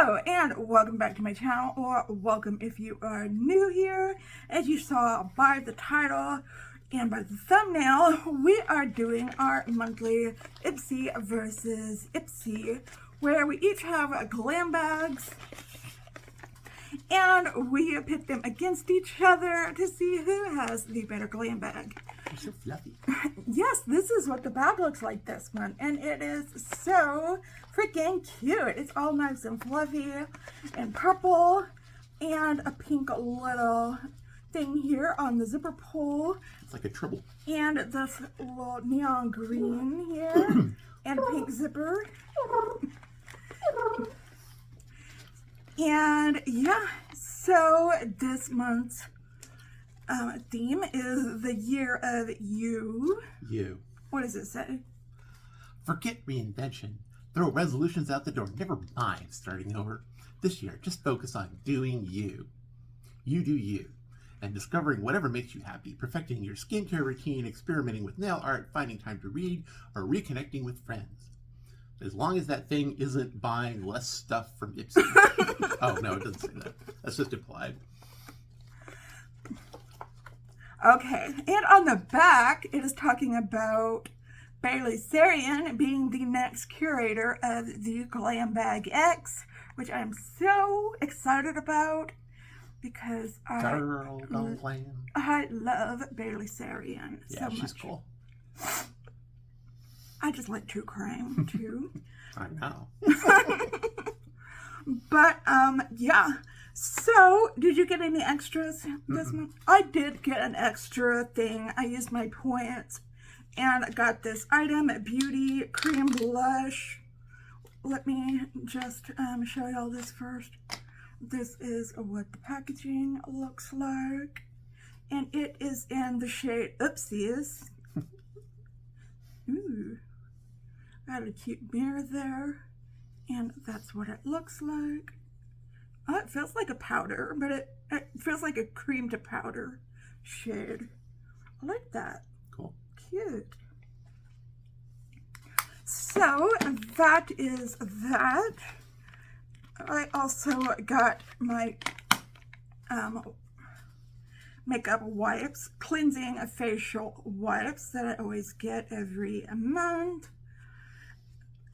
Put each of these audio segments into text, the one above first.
Hello and welcome back to my channel, or welcome if you are new here. As you saw by the title and by the thumbnail, we are doing our monthly Ipsy versus Ipsy, where we each have glam bags and we pit them against each other to see who has the better glam bag. They're so fluffy. Yes, this is what the bag looks like this month, and it is so freaking cute. It's all nice and fluffy and purple, and a pink little thing here on the zipper pull. It's like a triple. And this little neon green here, and a pink zipper. And yeah, so this month's theme is the year of you. You. What does it say? Forget reinvention. Throw resolutions out the door. Never mind starting over. This year, just focus on doing you. You do you. And discovering whatever makes you happy. Perfecting your skincare routine, experimenting with nail art, finding time to read, or reconnecting with friends. As long as that thing isn't buying less stuff from Ipsy. Oh, no, it doesn't say that. That's just implied. Okay, and on the back, it is talking about Bailey Sarian being the next curator of the Glam Bag X, which I'm so excited about because I love Bailey Sarian so much. She's cool. I just like true crime too. I know. But yeah. So, did you get any extras this month? I did get an extra thing. I used my points and I got this item, Beauty Cream Blush. Let me just show you all this first. This is what the packaging looks like. And it is in the shade Oopsies. Ooh. Got a cute mirror there. And that's what it looks like. Oh, it feels like a powder, but it feels like a cream to powder shade. I like that. Cool. Cute. So that is that. I also got my makeup wipes, cleansing facial wipes that I always get every month.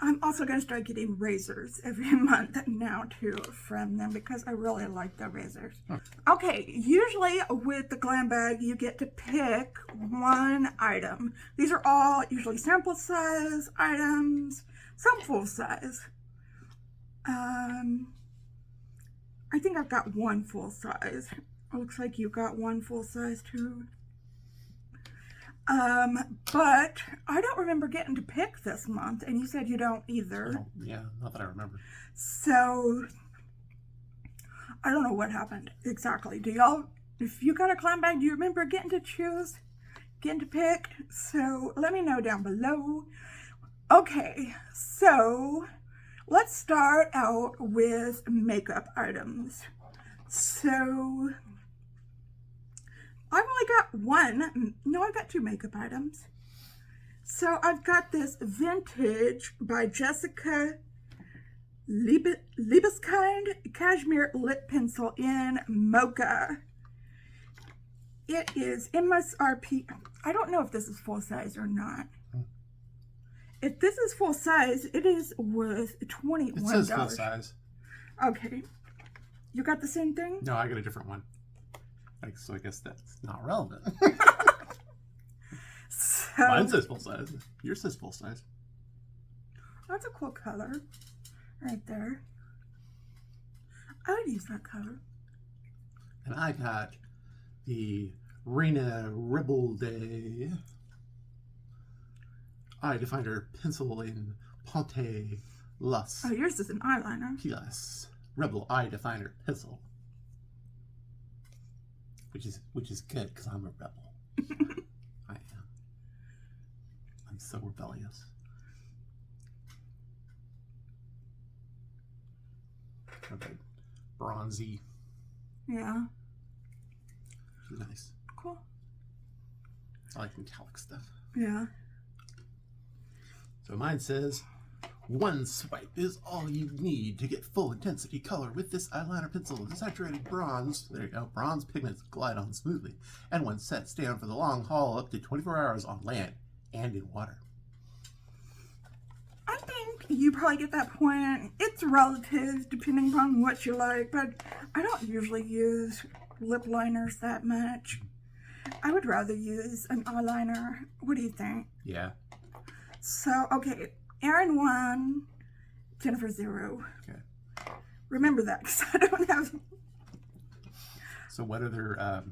I'm also going to start getting razors every month now too from them because I really like the razors. Okay, usually with the glam bag you get to pick one item. These are all usually sample size items, some full size. I think I've got one full size. It looks like you got one full size too. But I don't remember getting to pick this month, and you said you don't either. Oh, yeah, not that I remember. So, I don't know what happened exactly. Do y'all, if you got a glam bag, do you remember getting to choose, getting to pick? So, let me know down below. Okay, so, let's start out with makeup items. So, I've only got one. No, I've got two makeup items. So I've got this Vintage by Jessica Liebeskind Cashmere Lip Pencil in Mocha. It is MSRP. I don't know if this is full size or not. If this is full size, it is worth $21. It says full size. Okay. You got the same thing? No, I got a different one. So I guess that's not relevant. So, mine says full size. Yours says full size. That's a cool color right there. I would use that color. And I got the Reina Rebel Day Eye Definer Pencil in Ponte Las. Oh, yours is an eyeliner. Pilas Rebel Eye Definer Pencil. Which is good because I'm a rebel. I am. I'm so rebellious. Okay. Bronzy. Yeah. Nice. Cool. I like metallic stuff. Yeah. So mine says One swipe is all you need to get full intensity color with this eyeliner pencil. The saturated bronze, there you go, bronze pigments glide on smoothly, and when set, stay on for the long haul up to 24 hours on land and in water. I think you probably get that point. It's relative depending upon what you like, but I don't usually use lip liners that much. I would rather use an eyeliner. What do you think? Yeah. So, okay, Erin 1, Jennifer 0. Okay. Remember that, because I don't have... So what other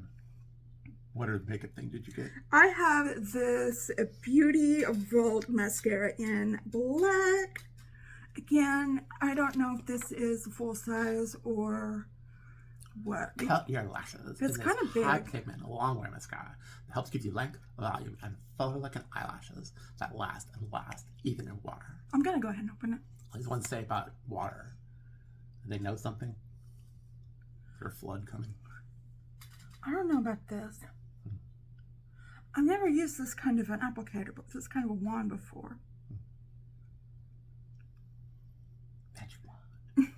makeup thing did you get? I have this Beauty Vault mascara in black. Again, I don't know if this is full size or what. Cut your lashes. It's kind of big. High pigment, long wear mascara that helps give you length, volume, and fuller-looking eyelashes that last and last, even in water. I'm going to go ahead and open it. What does one say about water? Do they know something? Is there a flood coming? I don't know about this. I've never used this kind of an applicator, but this kind of a wand before. Magic wand.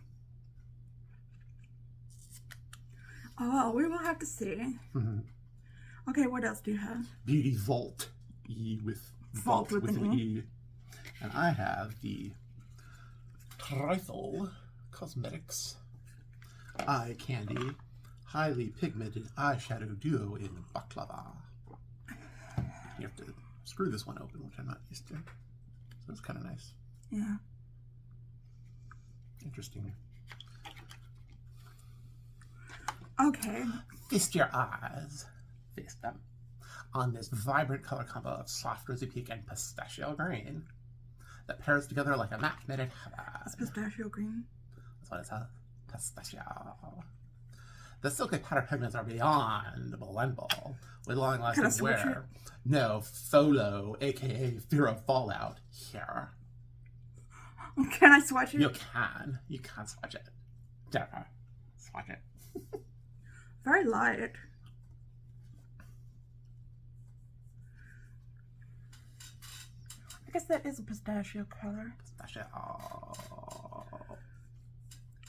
Oh, well, we will have to see. Okay, what else do you have? Beauty Vault. Vault with an E. And I have the Trifle Cosmetics Eye Candy Highly Pigmented Eyeshadow Duo in Baklava. You have to screw this one open, which I'm not used to. So it's kind of nice. Yeah. Interesting. Okay. Feast your eyes. Feast them. On this vibrant color combo of soft rosy pink and pistachio green that pairs together like a match made in heaven. It's pistachio green. That's what it says. Pistachio. The silky powder pigments are beyond blendable with long-lasting wear. No FOLO, aka fear of fallout, here. Can I swatch it? You can. You can swatch it. Jennifer, swatch it. Very light. I guess that is a pistachio color. Pistachio.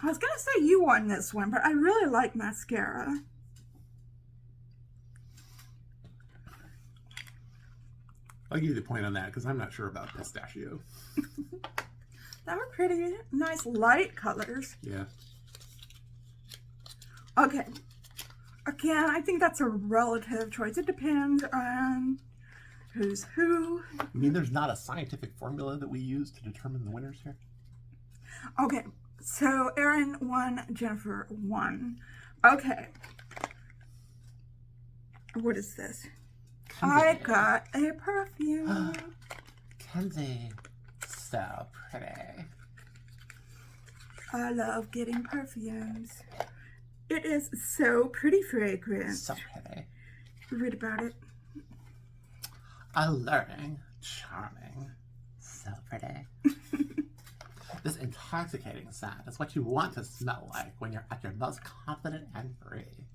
I was going to say you won this one, but I really like mascara. I'll give you the point on that because I'm not sure about pistachio. That were pretty nice light colors. Yeah. Okay. Again, I think that's a relative choice. It depends on who's who. I mean, there's not a scientific formula that we use to determine the winners here. Okay. So, Erin 1, Jennifer 1. Okay. What is this? Kenzie. I got a perfume. Kenzie. So pretty. I love getting perfumes. It is so pretty fragrant. So pretty. Read about it. Alluring. Charming. So pretty. This intoxicating scent is what you want to smell like when you're at your most confident and free.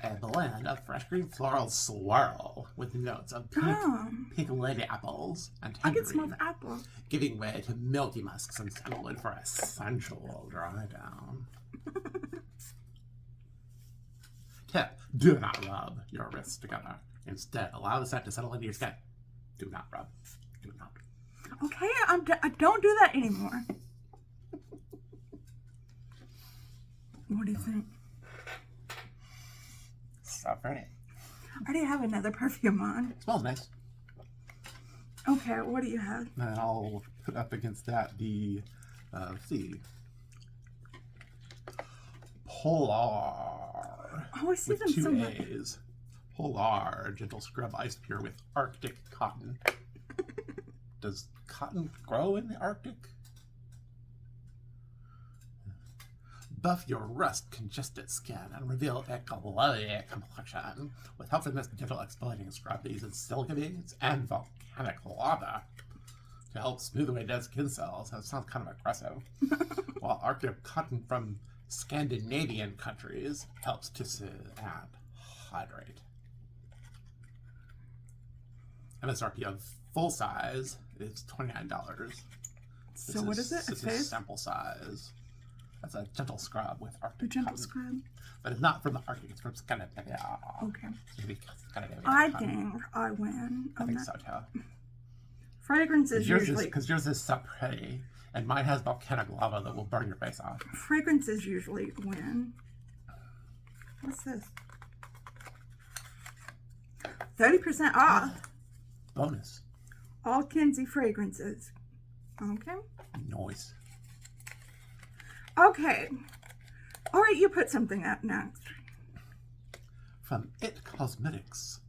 A blend of fresh green floral swirl with notes of pink lady apples and I can tangerine, smell the apple. giving way to milky musks and sandalwood for a sensual dry down. Tip: do not rub your wrists together. Instead, allow the scent to settle into your skin. Do not rub. Do not. Okay, I don't do that anymore. What do you think? So pretty. I already have another perfume on. Smells nice. Okay, what do you have? And I'll put up against that the, let's see, Polar. Oh, I see with them two so much. A's. Polar Gentle Scrub Ice Pure with Arctic Cotton. Does cotton grow in the Arctic? Buff your rust-congested skin and reveal a glowy complexion with help from this gentle exfoliating scrub that uses silica beads and volcanic lava to help smooth away dead skin cells. That sounds kind of aggressive. While Arctic cotton from Scandinavian countries helps to soothe and hydrate. MSRP of full size It's $29. So what is it? This is sample size. That's a gentle scrub with Arctic The gentle cotton. scrub? But it's not from the Arctic. It's from Scandinavia. Okay. Scandinavia I cotton. think I win. I think so too. Fragrance is usually... Because yours is so pretty. And mine has volcanic lava that will burn your face off. Fragrances usually win. What's this? 30% off. Bonus. All Kinsey fragrances. Okay. Noise. Okay. All right, you put something up next. From It Cosmetics.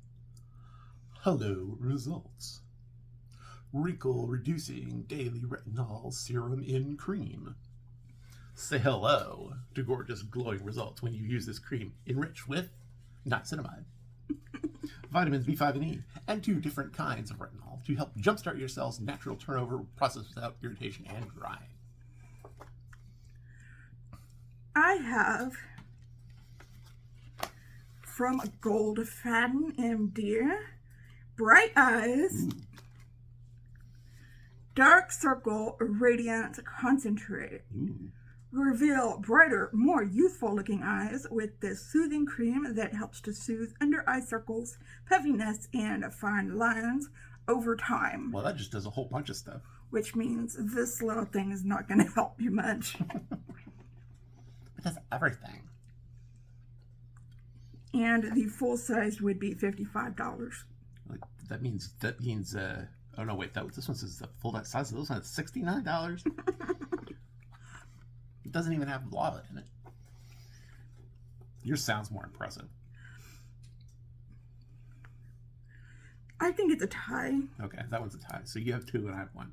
Hello results. Wrinkle reducing daily retinol serum in cream. Say hello to gorgeous glowing results when you use this cream enriched with niacinamide, vitamins B5 and E, and 2 different kinds of retinol to help jumpstart your cell's natural turnover process without irritation and drying. I have from Gold Faden MD, Bright Eyes, Dark Circle Radiance Concentrate. Reveal brighter, more youthful looking eyes with this soothing cream that helps to soothe under eye circles, puffiness, and fine lines over time. Well, that just does a whole bunch of stuff. Which means this little thing is not going to help you much. It does everything. And the full size would be $55. Like, that means oh no, wait, this one says the full size of this one is $69. It doesn't even have lava in it. Yours sounds more impressive. I think it's a tie. Okay, that one's a tie. So you have 2 and I have 1.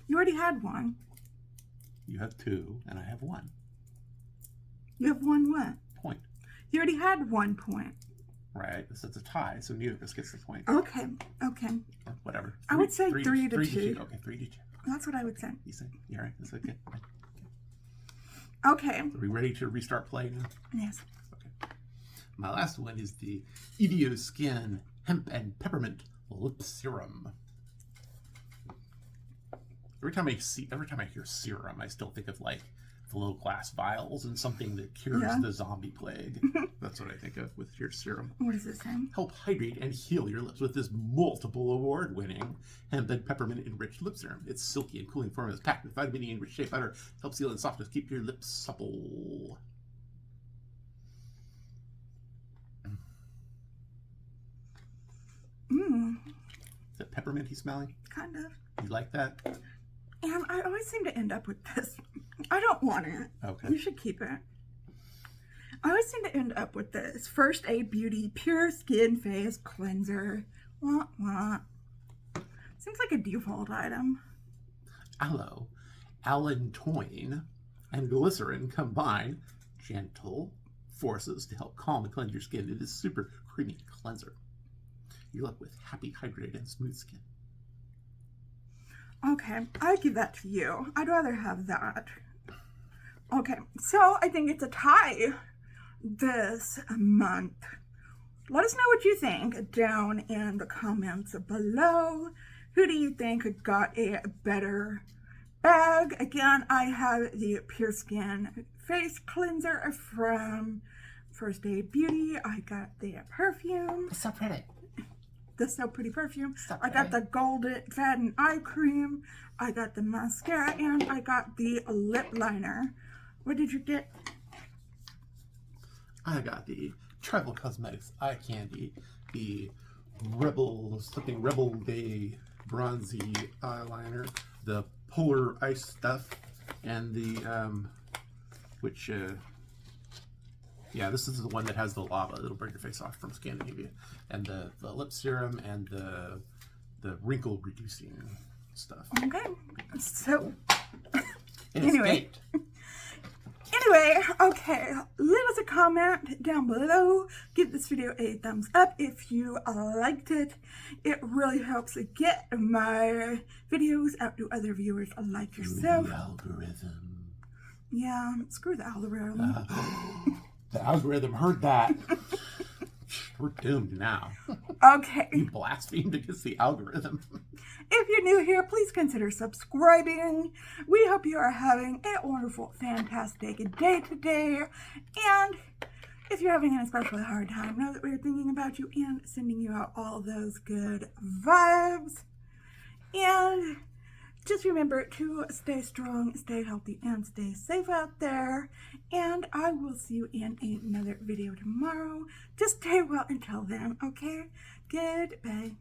You already had one. You have 2 and I have 1. You have 1 what? Point. You already had 1 point. Right, so it's a tie, so neither of us gets the point. Okay. Or whatever. I would say 3 to 2. 3 to 2. Okay, 3 to 2. That's what I would say. You say, you all right? Is that good? Okay. Are we ready to restart playing now? Yes. Okay. My last one is the Evio Skin Hemp and Peppermint Lip Serum. Every time I hear serum, I still think of like the little glass vials and something that cures the zombie plague. That's what I think of with your serum. What does it say? Help hydrate and heal your lips with this multiple award-winning hemp and peppermint enriched lip serum. Its silky and cooling formula is packed with vitamin E and rich shea butter. Helps seal and softness, keep your lips supple. Is that pepperminty smelling? Kind of. You like that? And I always seem to end up with this. I don't want it. Okay. You should keep it. I always seem to end up with this. First Aid Beauty Pure Skin Face Cleanser. Wah, wah. Seems like a default item. Aloe, allantoin, and glycerin combine gentle forces to help calm and cleanse your skin. It is super creamy cleanser. You're left with happy, hydrated, and smooth skin. Okay, I give that to you. I'd rather have that. Okay, so I think it's a tie this month. Let us know what you think down in the comments below. Who do you think got a better bag? Again, I have the Pure Skin Face Cleanser from First Aid Beauty. I got the perfume. It's so pretty. The So Pretty perfume. So I got the Golden Faden eye cream. I got the mascara, and I got the lip liner. What did you get? I got the Travel Cosmetics Eye Candy, the Rebel Day Bronzy Eyeliner, the Polar Ice Stuff, and the, this is the one that has the lava that'll burn your face off from Scandinavia, and the lip serum and the wrinkle reducing stuff. Okay, so Anyway, okay, leave us a comment down below. Give this video a thumbs up if you liked it. It really helps get my videos out to other viewers like yourself. The algorithm. Yeah, screw the algorithm. The algorithm heard that. We're doomed now. Okay. You blasphemed against the algorithm. If you're new here, please consider subscribing. We hope you are having a wonderful, fantastic day today. And if you're having an especially hard time, know that we're thinking about you and sending you out all those good vibes. And just remember to stay strong, stay healthy, and stay safe out there. And I will see you in another video tomorrow. Just stay well until then, okay? Goodbye.